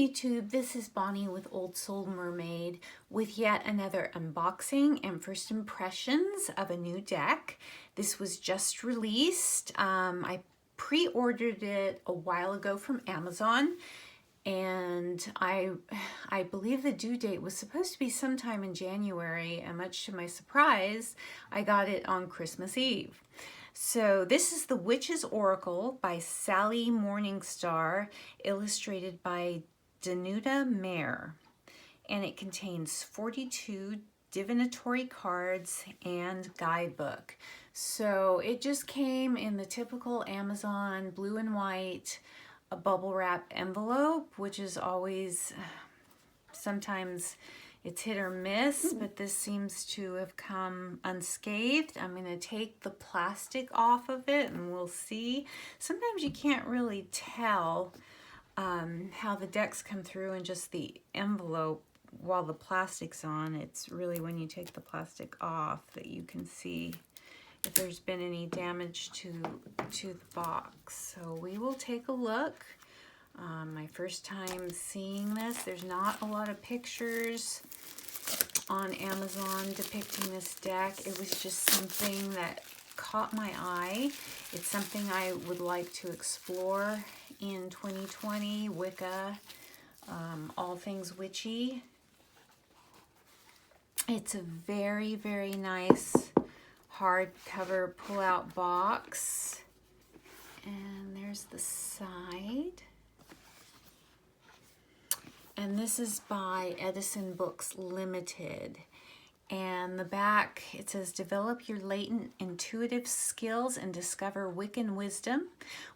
YouTube, this is Bonnie with Old Soul Mermaid with yet another unboxing and first impressions of a new deck. This was just released. I pre-ordered it a while ago from Amazon, and I believe the due date was supposed to be sometime in January, and much to my surprise, I got it on Christmas Eve. So this is The Witch's Oracle by Sally Morningstar, illustrated by Danuta Mayer, and it contains 42 divinatory cards and guidebook. So it just came in the typical Amazon blue and white a bubble wrap envelope, which is always, sometimes it's hit or miss, but this seems to have come unscathed. I'm going to take the plastic off of it and we'll see. Sometimes you can't really tell how the decks come through in just the envelope while the plastic's on. It's really when you take the plastic off that you can see if there's been any damage to the box. So we will take a look. My first time seeing this. There's not a lot of pictures on Amazon depicting this deck. It was just something that caught my eye. It's something I would like to explore in 2020, Wicca, all things witchy. It's a very, very nice hardcover pull-out box. And there's the side. And this is by Edison Books Limited. And the back, it says, develop your latent intuitive skills and discover Wiccan wisdom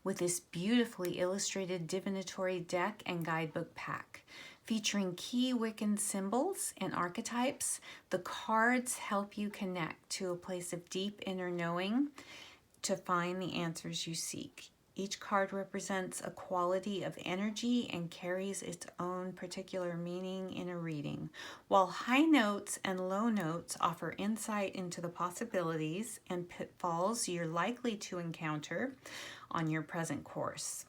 with this beautifully illustrated divinatory deck and guidebook pack. Featuring key Wiccan symbols and archetypes, the cards help you connect to a place of deep inner knowing to find the answers you seek. Each card represents a quality of energy and carries its own particular meaning in a reading, while high notes and low notes offer insight into the possibilities and pitfalls you're likely to encounter on your present course,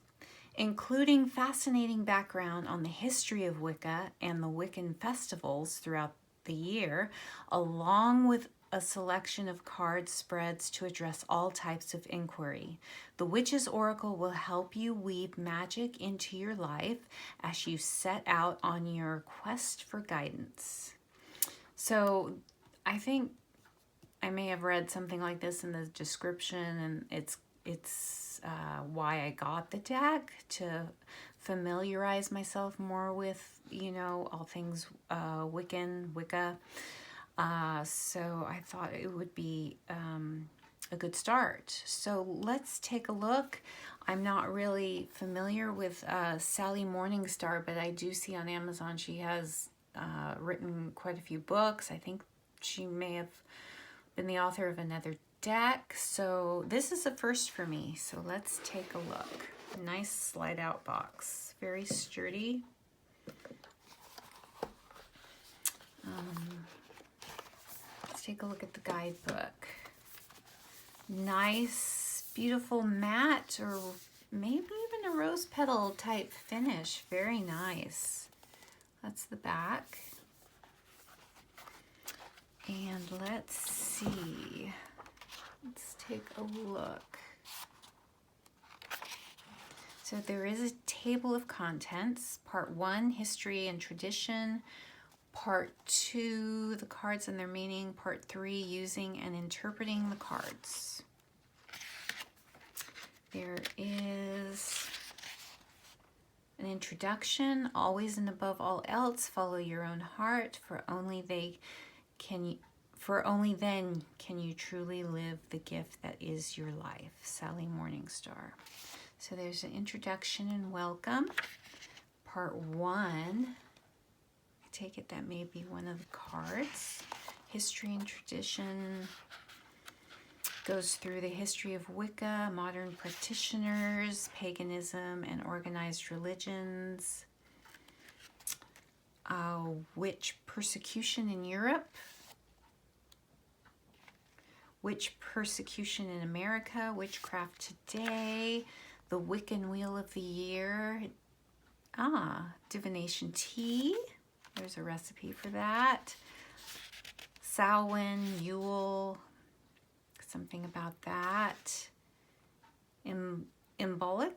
including fascinating background on the history of Wicca and the Wiccan festivals throughout the year, along with a selection of card spreads to address all types of inquiry. The Witch's Oracle will help you weave magic into your life as you set out on your quest for guidance. So I think I may have read something like this in the description, and it's why I got the deck, to familiarize myself more with, you know, all things Wicca. So I thought it would be a good start. So let's take a look. I'm not really familiar with Sally Morningstar, but I do see on Amazon she has written quite a few books. I think she may have been the author of another deck. So this is a first for me. So let's take a look. Nice slide out box. Very sturdy. Take a look at the guidebook. Nice, beautiful matte, or maybe even a rose petal type finish. Very nice. That's the back. And let's see. Let's take a look. So there is a table of contents. Part 1, history and tradition. Part 2, the cards and their meaning. Part 3, using and interpreting the cards. There is an introduction. Always and above all else, follow your own heart, for only then can you truly live the gift that is your life. Sally Morningstar. So there's an introduction and welcome. Part 1. Take it that may be one of the cards. History and tradition goes through the history of Wicca, modern practitioners, paganism, and organized religions, witch persecution in Europe, witch persecution in America, witchcraft today, the Wiccan Wheel of the Year, divination tea. There's a recipe for that. Samhain, Yule, something about that. Embolic,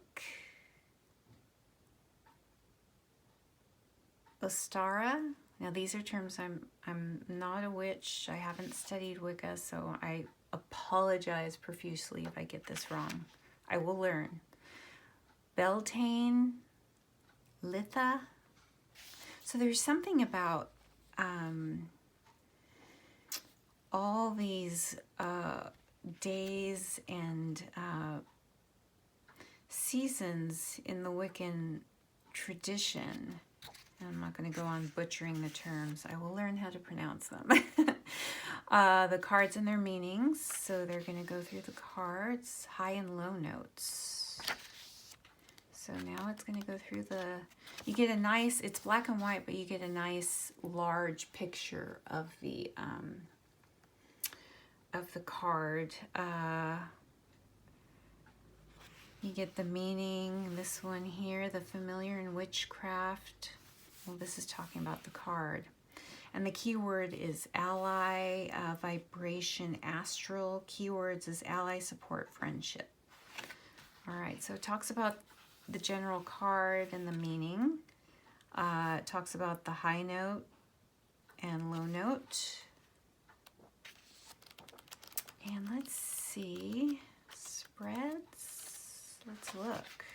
Ostara. Now these are terms I'm not a witch. I haven't studied Wicca, so I apologize profusely if I get this wrong. I will learn. Beltane, Litha. So there's something about all these days and seasons in the Wiccan tradition. I'm not going to go on butchering the terms. I will learn how to pronounce them. The cards and their meanings. So they're going to go through the cards, high and low notes. So now it's going to go through you get a nice, it's black and white, but you get a nice large picture of the card. You get the meaning, this one here, the familiar in witchcraft. Well, this is talking about the card. And the keyword is ally, vibration, astral. Keywords is ally, support, friendship. All right, so it talks about the general card and the meaning. It talks about the high note and low note. And let's see, spreads. Let's look.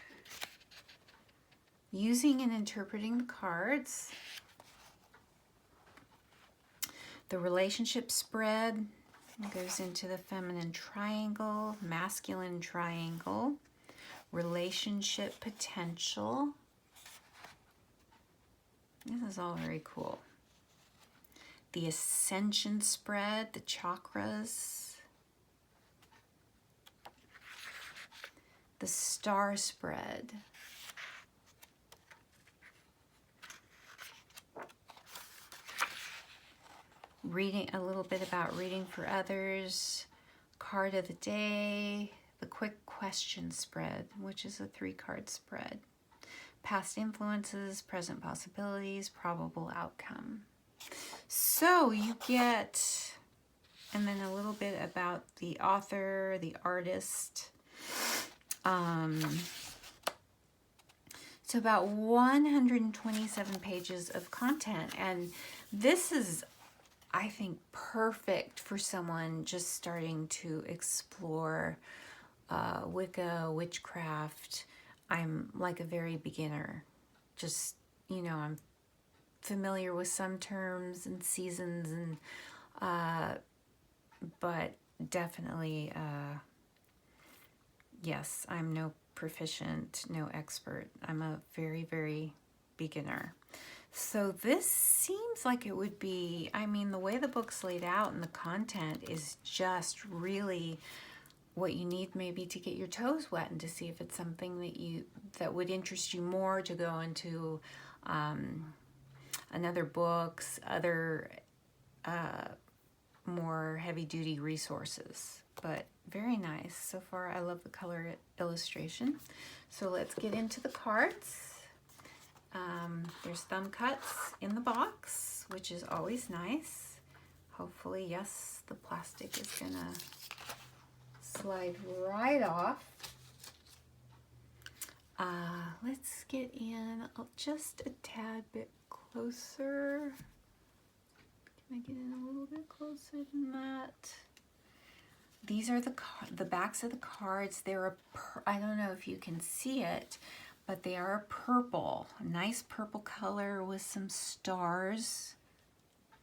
Using and interpreting the cards. The relationship spread goes into the feminine triangle, masculine triangle, relationship potential. This is all very cool. The ascension spread, the chakras. The star spread. Reading a little bit about reading for others, card of the day, the quick question spread, which is a 3-card spread, past influences, present possibilities, probable outcome. So you get, and then a little bit about the author, the artist. So about 127 pages of content, and this is, I think, perfect for someone just starting to explore Wicca, witchcraft. I'm like a very beginner. Just, I'm familiar with some terms and seasons, and but definitely, yes, I'm no proficient, no expert. I'm a very, very beginner. So this seems like it would be, the way the book's laid out and the content is just really what you need maybe to get your toes wet and to see if it's something that would interest you more to go into another books, other more heavy-duty resources. But very nice. So far, I love the color illustration. So let's get into the cards. There's thumb cuts in the box, which is always nice. Hopefully, yes, the plastic is gonna slide right off. Let's get in just a tad bit closer. Can I get in a little bit closer than that? These are the backs of the cards. They're I don't know if you can see it, but they are a purple, a nice purple color with some stars.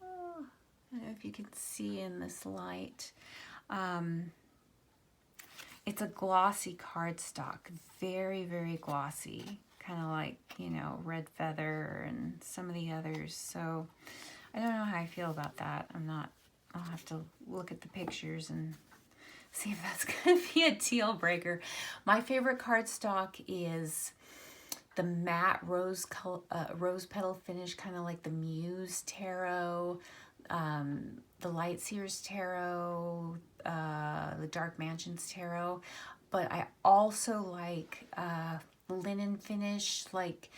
Oh, I don't know if you can see in this light. It's a glossy cardstock, very, very glossy, kind of like, Red Feather and some of the others. So I don't know how I feel about that. I'll have to look at the pictures and see if that's going to be a deal breaker. My favorite cardstock is the matte rose petal finish, kind of like the Muse Tarot, the Light Seers Tarot, the Dark Mansions Tarot. But I also like linen finish, like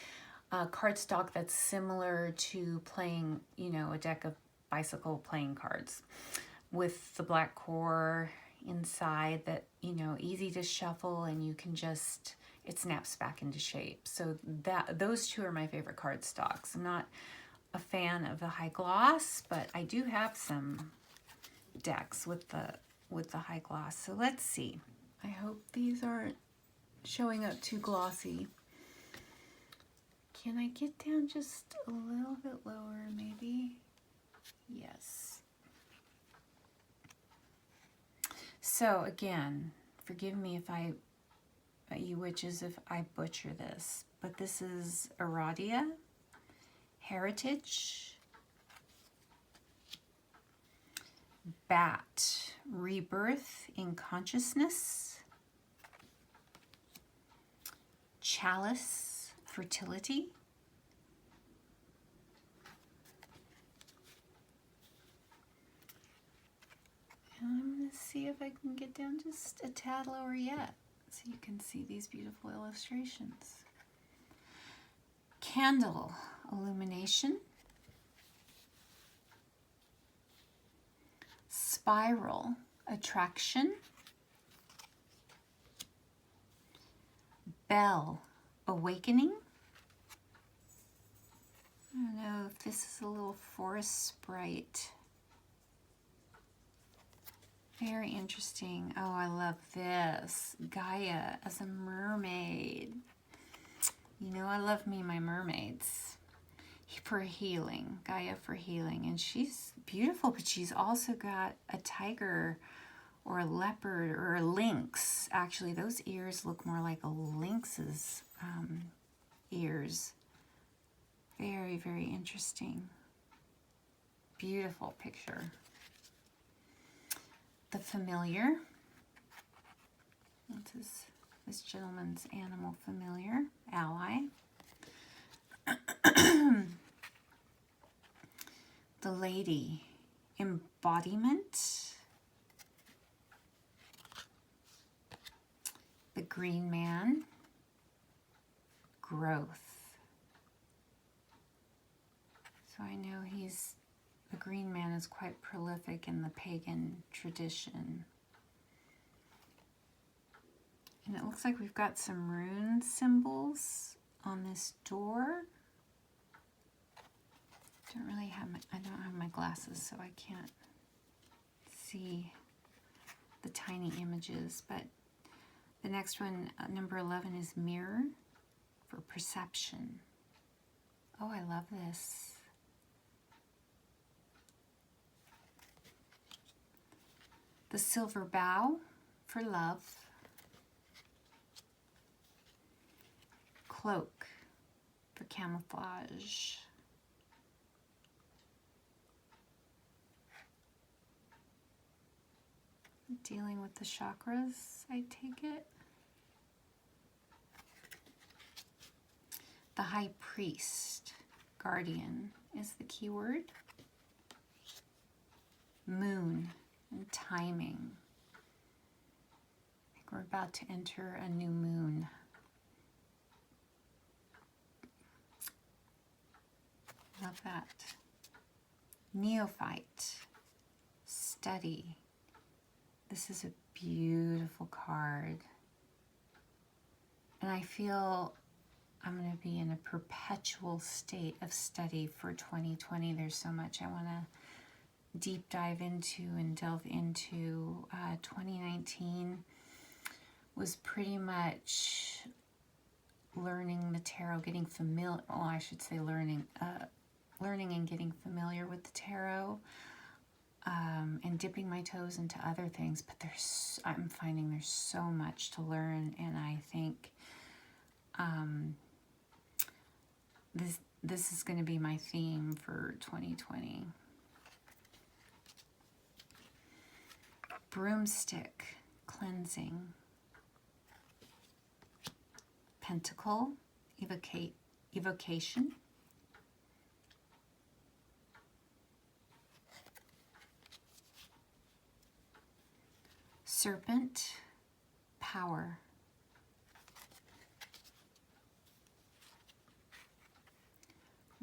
cardstock that's similar to playing, you know, a deck of bicycle playing cards with the black core inside that, you know, easy to shuffle and you can just, it snaps back into shape. So those two are my favorite cardstocks. I'm not a fan of the high gloss, but I do have some decks with the high gloss. So let's see. I hope these aren't showing up too glossy. Can I get down just a little bit lower maybe? Yes. So again, forgive me if you witches, if I butcher this, but this is Aradia, Heritage, Bat, Rebirth in Consciousness, Chalice, Fertility, and I'm going to see if I can get down just a tad lower yet so you can see these beautiful illustrations. Candle, Illumination, Spiral, Attraction, Bell, Awakening. I don't know if this is a little forest sprite. Very interesting. Oh, I love this. Gaia as a mermaid. You know, I love me my mermaids. For healing. Gaia for healing. And she's beautiful, but she's also got a tiger or a leopard or a lynx. Actually, those ears look more like a lynx's ears. Very, very interesting. Beautiful picture. The Familiar. This is this gentleman's animal familiar, ally. The Lady, Embodiment. The Green Man, Growth. So I know the Green Man is quite prolific in the pagan tradition. And it looks like we've got some rune symbols on this door. I don't have my glasses, so I can't see the tiny images, but the next one, number 11, is Mirror for Perception. Oh, I love this. The Silver Bow for Love. Cloak for Camouflage. Dealing with the chakras, I take it. The High Priest, Guardian is the keyword. Moon and timing. I think we're about to enter a new moon. Love that. Neophyte, Study. This is a beautiful card. And I feel I'm going to be in a perpetual state of study for 2020. There's so much I want to deep dive into and delve into. 2019 was pretty much learning the tarot, getting familiar, I should say learning and getting familiar with the tarot. And dipping my toes into other things, but I'm finding there's so much to learn, and I think this is going to be my theme for 2020. Broomstick, Cleansing. Pentacle, Evocation. Serpent, Power.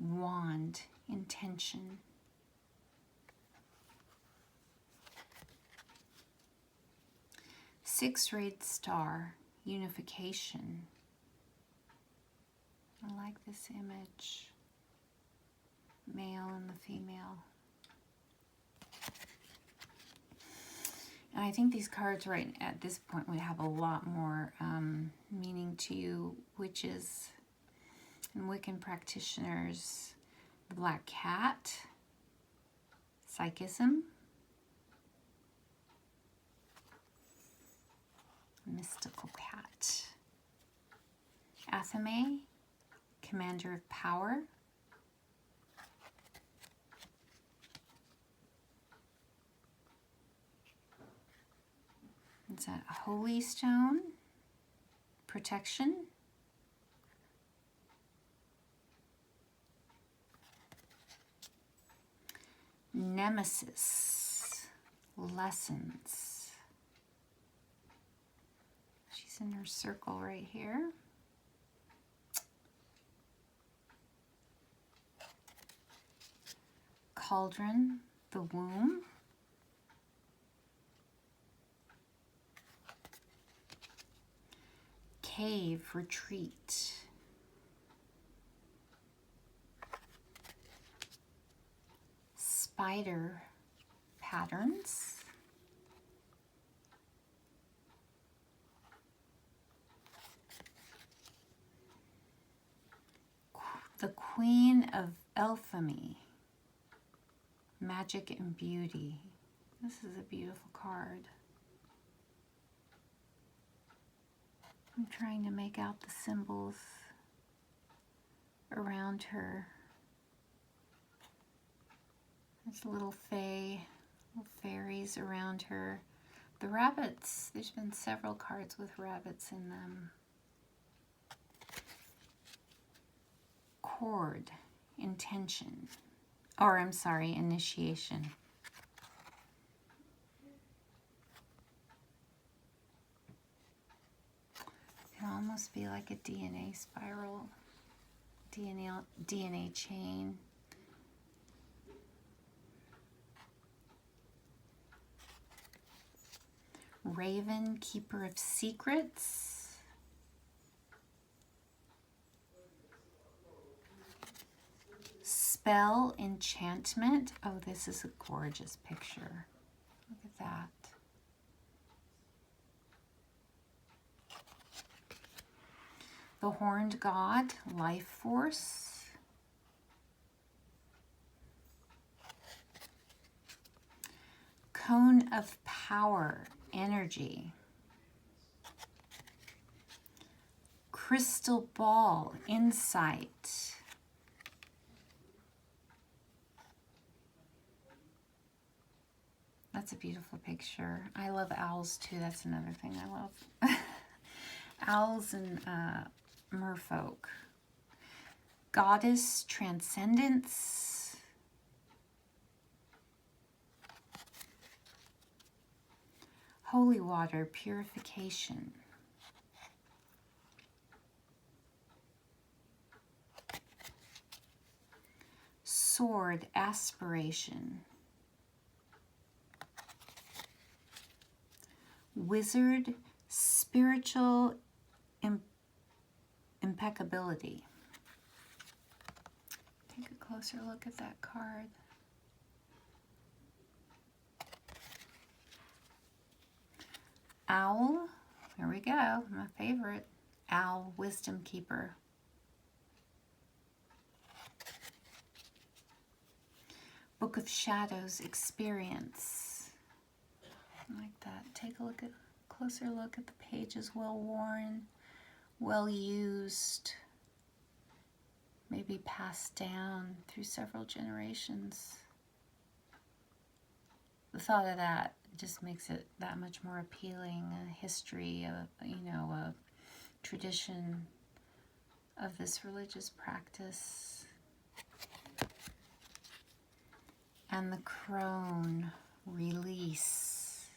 Wand, intention. Six-rayed star, unification. I like this image. Male and the female. And I think these cards right at this point would have a lot more meaning to you, witches and Wiccan practitioners. The Black Cat, Psychism, Mystical Cat, Athame, Commander of Power, is that Holy Stone, Protection, Nemesis, Lessons. She's in her circle right here. Cauldron, the Womb. Cave, Retreat. Spider, Patterns. The Queen of Elphamy, Magic and Beauty. This is a beautiful card. I'm trying to make out the symbols around her. There's little fairies around her. The rabbits, there's been several cards with rabbits in them. Cord, intention, or I'm sorry, initiation. It can almost be like a DNA spiral, DNA chain. Raven, Keeper of Secrets. Spell, Enchantment. Oh, this is a gorgeous picture. Look at that. The Horned God, Life Force. Cone of Power, Energy. Crystal Ball, Insight. That's a beautiful picture. I love owls too. That's another thing I love. Owls and merfolk. Goddess, Transcendence. Holy Water, Purification. Sword, Aspiration. Wizard, Spiritual Impeccability. Take a closer look at that card. Owl, here we go, my favorite. Owl, Wisdom Keeper. Book of Shadows, Experience. I like that. Take a look at, closer look at the pages. Well worn, well used, maybe passed down through several generations. The thought of that just makes it that much more appealing. A history, a tradition of this religious practice. And the crone, Release.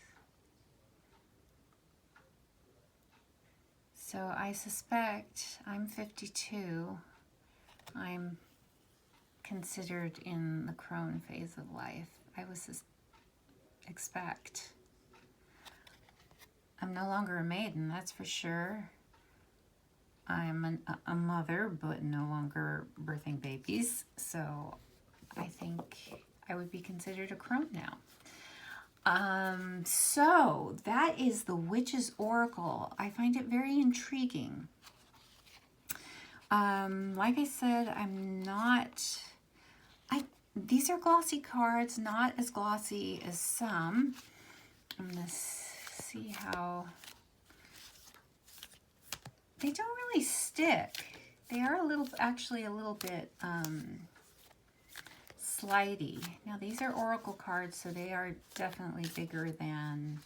So I suspect I'm 52. I'm considered in the crone phase of life. I was expect. I'm no longer a maiden, that's for sure. I'm a mother, but no longer birthing babies, so I think I would be considered a crone now. So that is the Witch's Oracle. I find it very intriguing. Like I said, these are glossy cards, not as glossy as some. I'm going to see how they don't really stick. They are actually a little bit slidey. Now these are oracle cards, so they are definitely bigger than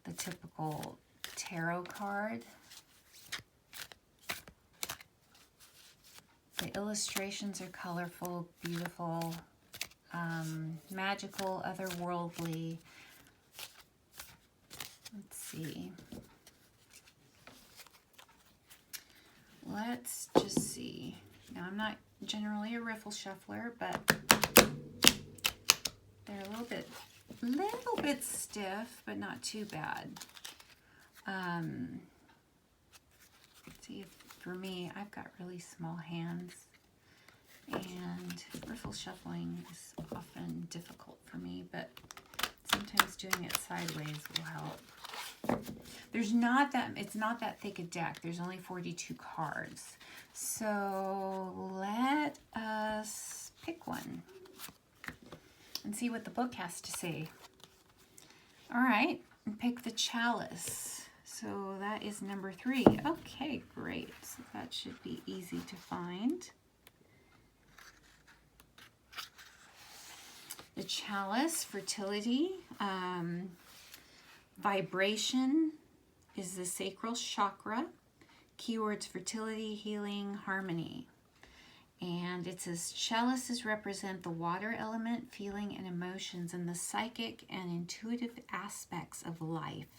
the typical tarot card. The illustrations are colorful, beautiful, magical, otherworldly. Let's see. Let's just see. Now, I'm not generally a riffle shuffler, but they're a little bit stiff, but not too bad. See, for me, I've got really small hands, and riffle shuffling is often difficult for me, but sometimes doing it sideways will help. It's not that thick a deck. There's only 42 cards. So let us pick one and see what the book has to say. All right, and pick the Chalice. So that is number 3. Okay, great. So that should be easy to find. The Chalice, fertility, vibration is the sacral chakra. Keywords: fertility, healing, harmony. And it says chalices represent the water element, feeling and emotions, and the psychic and intuitive aspects of life.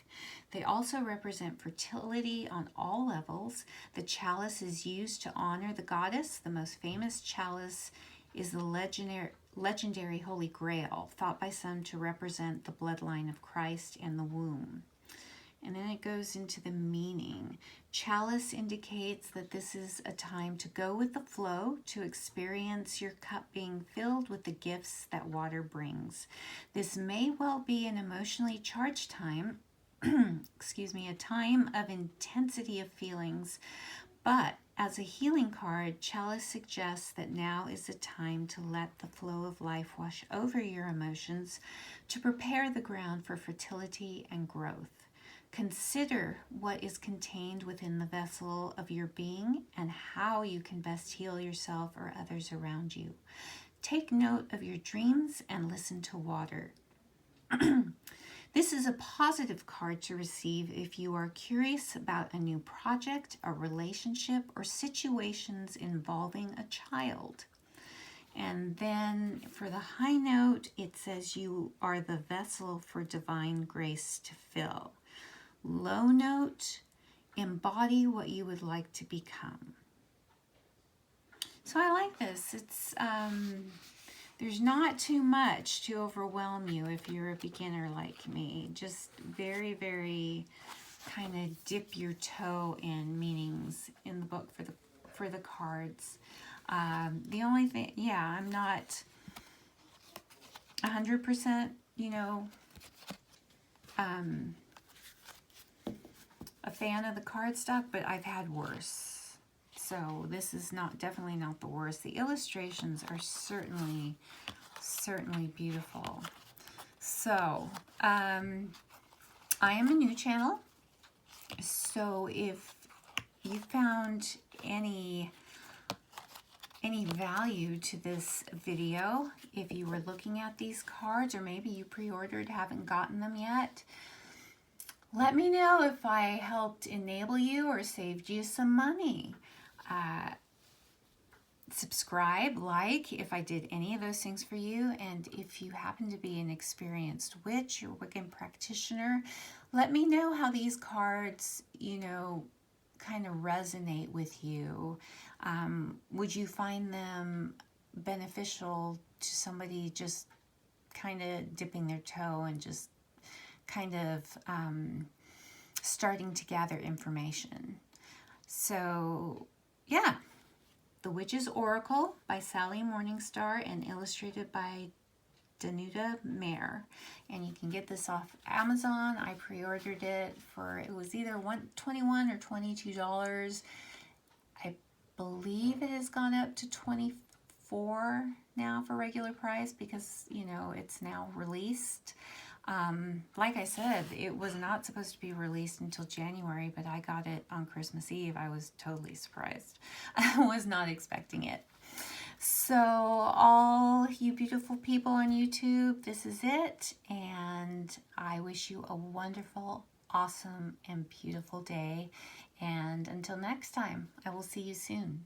They also represent fertility on all levels. The chalice is used to honor the goddess. The most famous chalice is the legendary Holy Grail, thought by some to represent the bloodline of Christ and the womb. And then it goes into the meaning. Chalice indicates that this is a time to go with the flow, to experience your cup being filled with the gifts that water brings. This may well be an emotionally charged time, excuse me, a time of intensity of feelings, but as a healing card, Chalice suggests that now is the time to let the flow of life wash over your emotions, to prepare the ground for fertility and growth. Consider what is contained within the vessel of your being and how you can best heal yourself or others around you. Take note of your dreams and listen to water. This is a positive card to receive if you are curious about a new project, a relationship, or situations involving a child. And then for the high note, it says you are the vessel for divine grace to fill. Low note, embody what you would like to become. So I like this. It's there's not too much to overwhelm you if you're a beginner like me. Just very, very kind of dip your toe in meanings in the book for the cards. The only thing, yeah, I'm not 100%, a fan of the cardstock, but I've had worse. So this is definitely not the worst. The illustrations are certainly beautiful. So I am a new channel. So if you found any value to this video, if you were looking at these cards, or maybe you pre-ordered, haven't gotten them yet, let me know if I helped enable you or saved you some money. Subscribe, like, if I did any of those things for you. And if you happen to be an experienced witch or Wiccan practitioner, let me know how these cards, kind of resonate with you. Would you find them beneficial to somebody just kind of dipping their toe and just kind of starting to gather information. So yeah, The Witch's Oracle by Sally Morningstar and illustrated by Danuta Mayer. And you can get this off Amazon. I pre-ordered it for, it was either $21 or $22. I believe it has gone up to $24 now for regular price because, you know, it's now released. Like I said, it was not supposed to be released until January, but I got it on Christmas Eve. I was totally surprised. I was not expecting it. So all you beautiful people on YouTube, this is it. And I wish you a wonderful, awesome, and beautiful day. And until next time, I will see you soon.